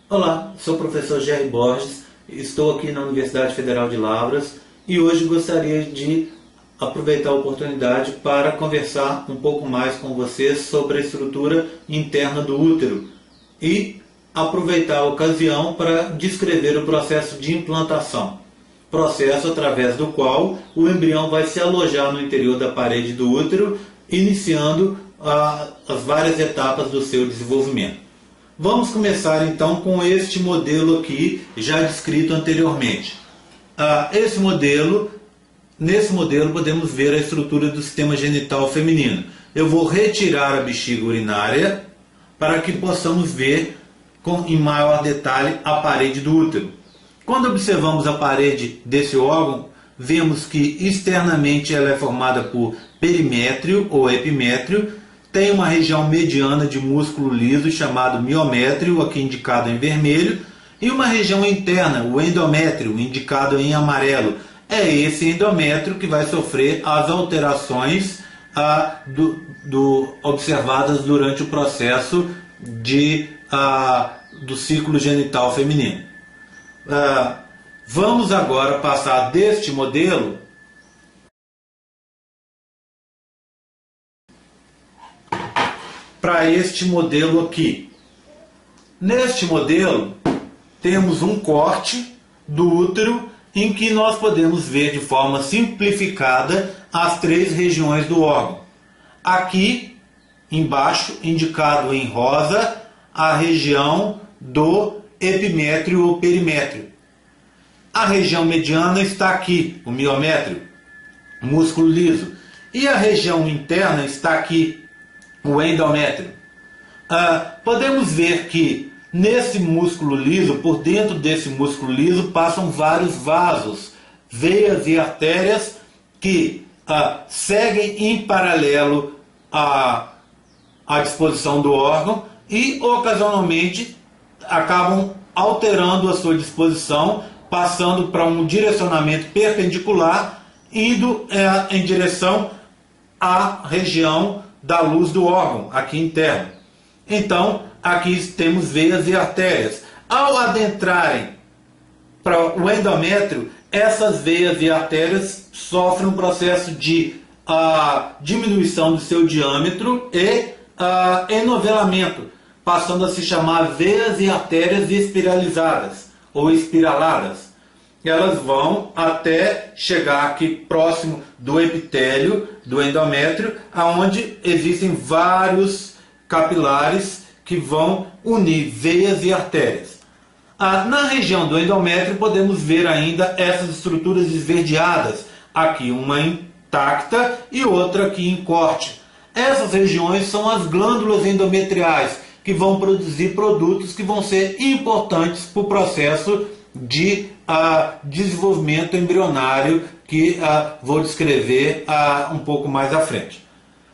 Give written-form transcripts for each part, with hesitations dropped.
Olá, sou o professor Jerry Borges, estou aqui na Universidade Federal de Lavras e hoje gostaria de aproveitar a oportunidade para conversar um pouco mais com vocês sobre a estrutura interna do útero e aproveitar a ocasião para descrever o processo de implantação, processo através do qual o embrião vai se alojar no interior da parede do útero, iniciando as várias etapas do seu desenvolvimento. Vamos começar então com este modelo aqui, já descrito anteriormente. Nesse modelo podemos ver a estrutura do sistema genital feminino. Eu vou retirar a bexiga urinária para que possamos ver em maior detalhe a parede do útero. Quando observamos a parede desse órgão, vemos que externamente ela é formada por perimétrio ou epimétrio. Tem uma região mediana de músculo liso chamado miométrio, aqui indicado em vermelho, e uma região interna, o endométrio, indicado em amarelo. É esse endométrio que vai sofrer as alterações observadas durante o processo do ciclo genital feminino. Vamos agora passar deste modelo para este modelo aqui. Neste modelo, temos um corte do útero em que nós podemos ver de forma simplificada as três regiões do órgão. Aqui, embaixo, indicado em rosa, a região do epimétrio ou perimétrio. A região mediana está aqui, o miométrio, músculo liso. E a região interna está aqui, o endométrio. Podemos ver que nesse músculo liso, por dentro desse músculo liso, passam vários vasos, veias e artérias que seguem em paralelo à disposição do órgão e ocasionalmente acabam alterando a sua disposição, passando para um direcionamento perpendicular, indo em direção à região da luz do órgão, aqui interno. Então, aqui temos veias e artérias. Ao adentrarem para o endométrio, essas veias e artérias sofrem um processo de diminuição do seu diâmetro e enovelamento, passando a se chamar veias e artérias espiralizadas ou espiraladas. Elas vão até chegar aqui próximo do epitélio do endométrio, onde existem vários capilares que vão unir veias e artérias. Na região do endométrio podemos ver ainda essas estruturas esverdeadas, aqui uma intacta e outra aqui em corte. Essas regiões são as glândulas endometriais, que vão produzir produtos que vão ser importantes para o processo de desenvolvimento embrionário que vou descrever um pouco mais à frente.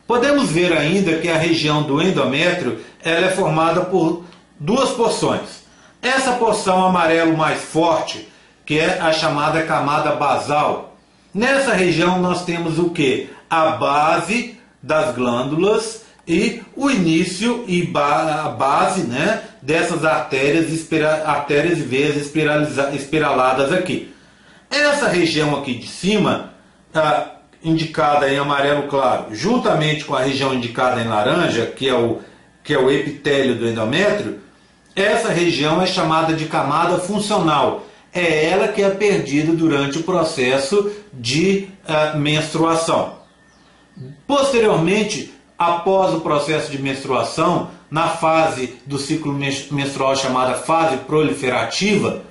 Podemos ver ainda que a região do endométrio ela é formada por duas porções. Essa porção amarelo mais forte, que é a chamada camada basal. Nessa região nós temos o que? A base das glândulas e o início e a base, né, dessas artérias e veias espiraladas aqui. Essa região aqui de cima, indicada em amarelo claro, juntamente com a região indicada em laranja, que é o epitélio do endométrio, essa região é chamada de camada funcional. É ela que é perdida durante o processo de menstruação. Posteriormente, após o processo de menstruação, na fase do ciclo menstrual chamada fase proliferativa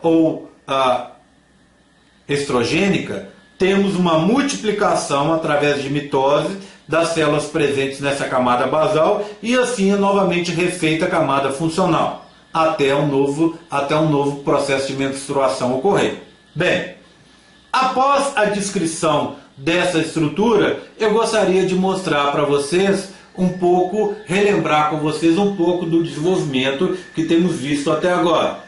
ou estrogênica, temos uma multiplicação através de mitose das células presentes nessa camada basal e assim é novamente refeita a camada funcional, até um novo processo de menstruação ocorrer. Bem, após a descrição dessa estrutura, eu gostaria de mostrar para vocês relembrar com vocês um pouco do desenvolvimento que temos visto até agora.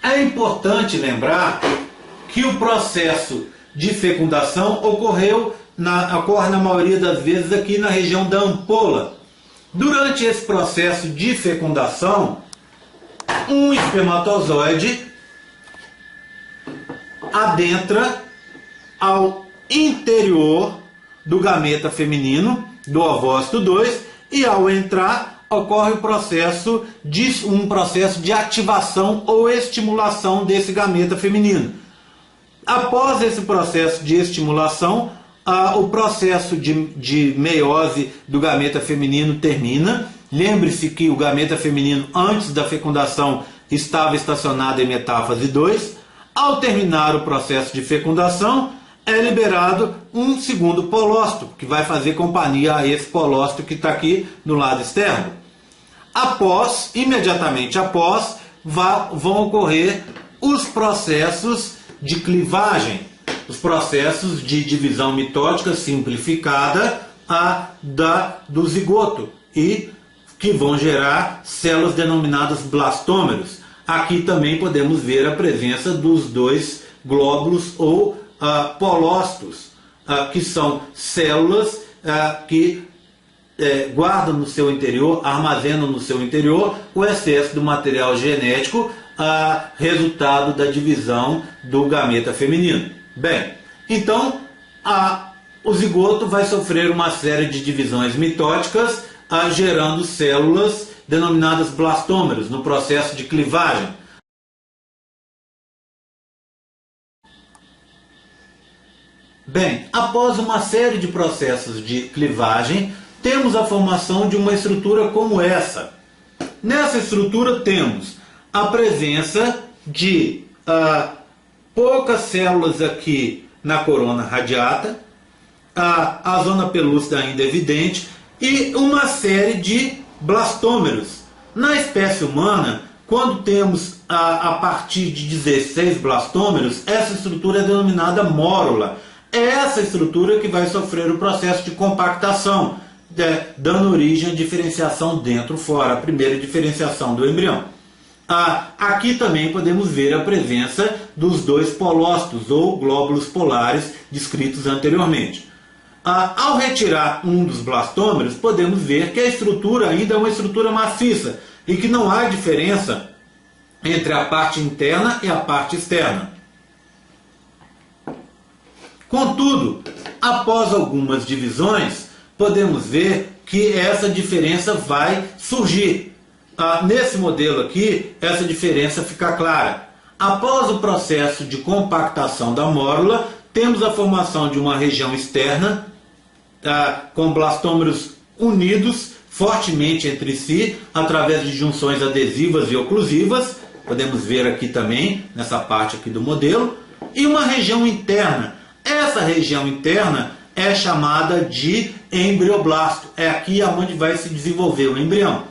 É importante lembrar que o processo de fecundação ocorreu ocorre na maioria das vezes aqui na região da ampola. Durante esse processo de fecundação, um espermatozoide adentra ao interior do gameta feminino, do ovócito 2, e ao entrar ocorre um processo de ativação ou estimulação desse gameta feminino. Após esse processo de estimulação, o processo de meiose do gameta feminino termina. Lembre-se que o gameta feminino, antes da fecundação, estava estacionado em metáfase 2. Ao terminar o processo de fecundação, é liberado um segundo polócito, que vai fazer companhia a esse polócito que está aqui no lado externo. Imediatamente após, vão ocorrer os processos de clivagem, os processos de divisão mitótica simplificada do zigoto, e que vão gerar células denominadas blastômeros. Aqui também podemos ver a presença dos dois glóbulos ou polócitos, que são células que guardam no seu interior, armazenam no seu interior o excesso do material genético, resultado da divisão do gameta feminino. Bem, então o zigoto vai sofrer uma série de divisões mitóticas, gerando células denominadas blastômeros no processo de clivagem. Bem, após uma série de processos de clivagem, temos a formação de uma estrutura como essa. Nessa estrutura temos a presença de poucas células aqui na corona radiata, a zona pelúcida ainda evidente, e uma série de blastômeros. Na espécie humana, quando temos a partir de 16 blastômeros, essa estrutura é denominada mórula. É essa estrutura que vai sofrer o processo de compactação, dando origem à diferenciação dentro-fora, a primeira diferenciação do embrião. Aqui também podemos ver a presença dos dois polócitos ou glóbulos polares descritos anteriormente. Ao retirar um dos blastômeros, podemos ver que a estrutura ainda é uma estrutura maciça e que não há diferença entre a parte interna e a parte externa. Contudo, após algumas divisões, podemos ver que essa diferença vai surgir. Nesse modelo aqui, essa diferença fica clara. Após o processo de compactação da mórula, temos a formação de uma região externa, com blastômeros unidos fortemente entre si, através de junções adesivas e oclusivas. Podemos ver aqui também, nessa parte aqui do modelo. E uma região interna. Essa região interna é chamada de embrioblasto. É aqui onde vai se desenvolver o embrião.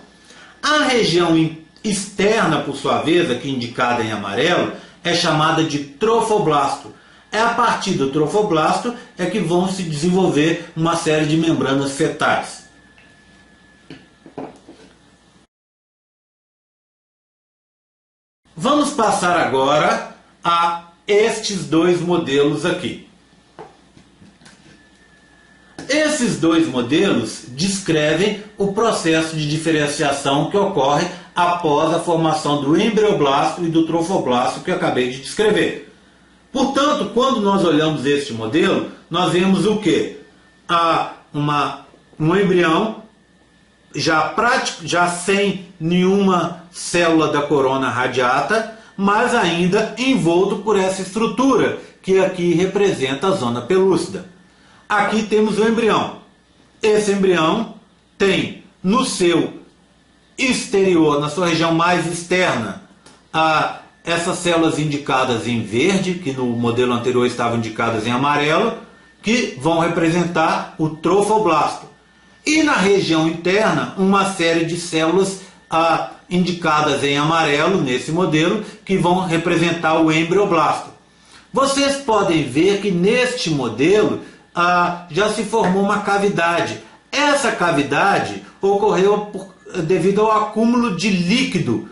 A região externa, por sua vez, aqui indicada em amarelo, é chamada de trofoblasto. É a partir do trofoblasto que vão se desenvolver uma série de membranas fetais. Vamos passar agora a estes dois modelos aqui. Esses dois modelos descrevem o processo de diferenciação que ocorre após a formação do embrioblasto e do trofoblasto que eu acabei de descrever. Portanto, quando nós olhamos este modelo, nós vemos o quê? Um embrião já sem nenhuma célula da corona radiata, mas ainda envolto por essa estrutura, que aqui representa a zona pelúcida. Aqui temos o embrião. Esse embrião tem no seu exterior, na sua região mais externa, essas células indicadas em verde, que no modelo anterior estavam indicadas em amarelo, que vão representar o trofoblasto. E na região interna, uma série de células indicadas em amarelo, nesse modelo, que vão representar o embrioblasto. Vocês podem ver que neste modelo já se formou uma cavidade. Essa cavidade ocorreu devido ao acúmulo de líquido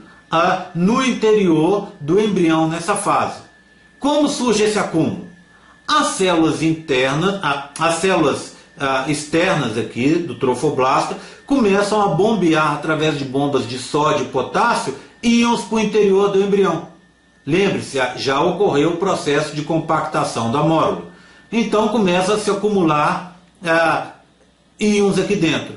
no interior do embrião nessa fase. Como surge esse acúmulo? As células internas, as células externas aqui do trofoblasto começam a bombear através de bombas de sódio e potássio íons para o interior do embrião. Lembre-se, já ocorreu o processo de compactação da mórula. Então começa a se acumular íons aqui dentro.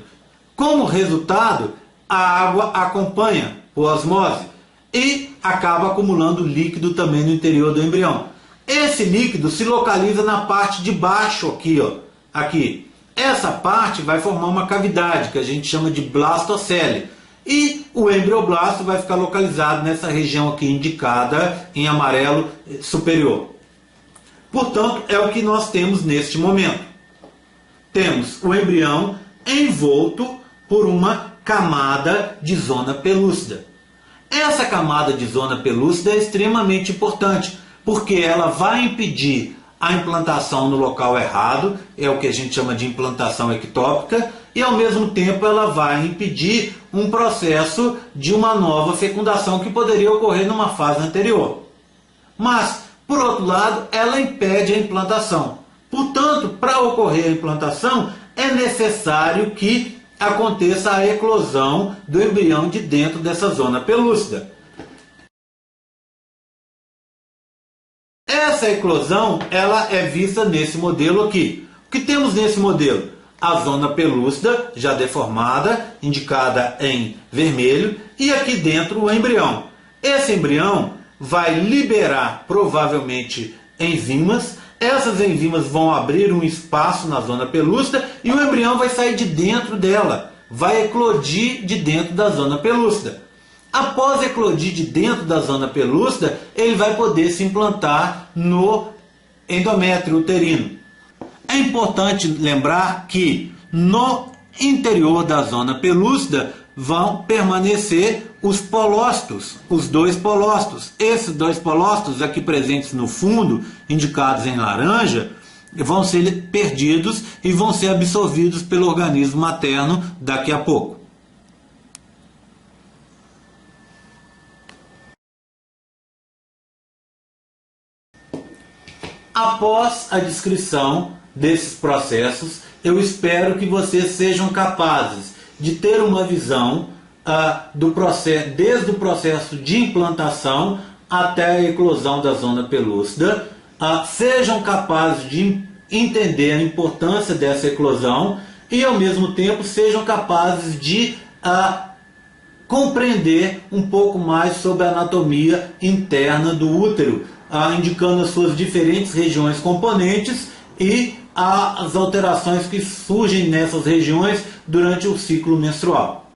Como resultado, a água acompanha por osmose e acaba acumulando líquido também no interior do embrião. Esse líquido se localiza na parte de baixo aqui, ó, aqui. Essa parte vai formar uma cavidade que a gente chama de blastocele. E o embrioblasto vai ficar localizado nessa região aqui indicada em amarelo superior. Portanto, é o que nós temos neste momento. Temos o embrião envolto por uma camada de zona pelúcida. Essa camada de zona pelúcida é extremamente importante, porque ela vai impedir a implantação no local errado, é o que a gente chama de implantação ectópica, e ao mesmo tempo ela vai impedir um processo de uma nova fecundação que poderia ocorrer numa fase anterior. Mas, por outro lado, ela impede a implantação. Portanto, para ocorrer a implantação, é necessário que aconteça a eclosão do embrião de dentro dessa zona pelúcida. Essa eclosão ela é vista nesse modelo aqui. O que temos nesse modelo? A zona pelúcida, já deformada, indicada em vermelho, e aqui dentro o embrião. Esse embrião vai liberar provavelmente enzimas. Essas enzimas vão abrir um espaço na zona pelúcida e o embrião vai sair de dentro dela, vai eclodir de dentro da zona pelúcida. Após eclodir de dentro da zona pelúcida, ele vai poder se implantar no endométrio uterino. É importante lembrar que no interior da zona pelúcida vão permanecer os polócitos, os dois polócitos. Esses dois polócitos aqui presentes no fundo, indicados em laranja, vão ser perdidos e vão ser absorvidos pelo organismo materno daqui a pouco. Após a descrição desses processos, eu espero que vocês sejam capazes de ter uma visão do processo, desde o processo de implantação até a eclosão da zona pelúcida, sejam capazes de entender a importância dessa eclosão e, ao mesmo tempo, sejam capazes de compreender um pouco mais sobre a anatomia interna do útero, indicando as suas diferentes regiões componentes e as alterações que surgem nessas regiões durante o ciclo menstrual.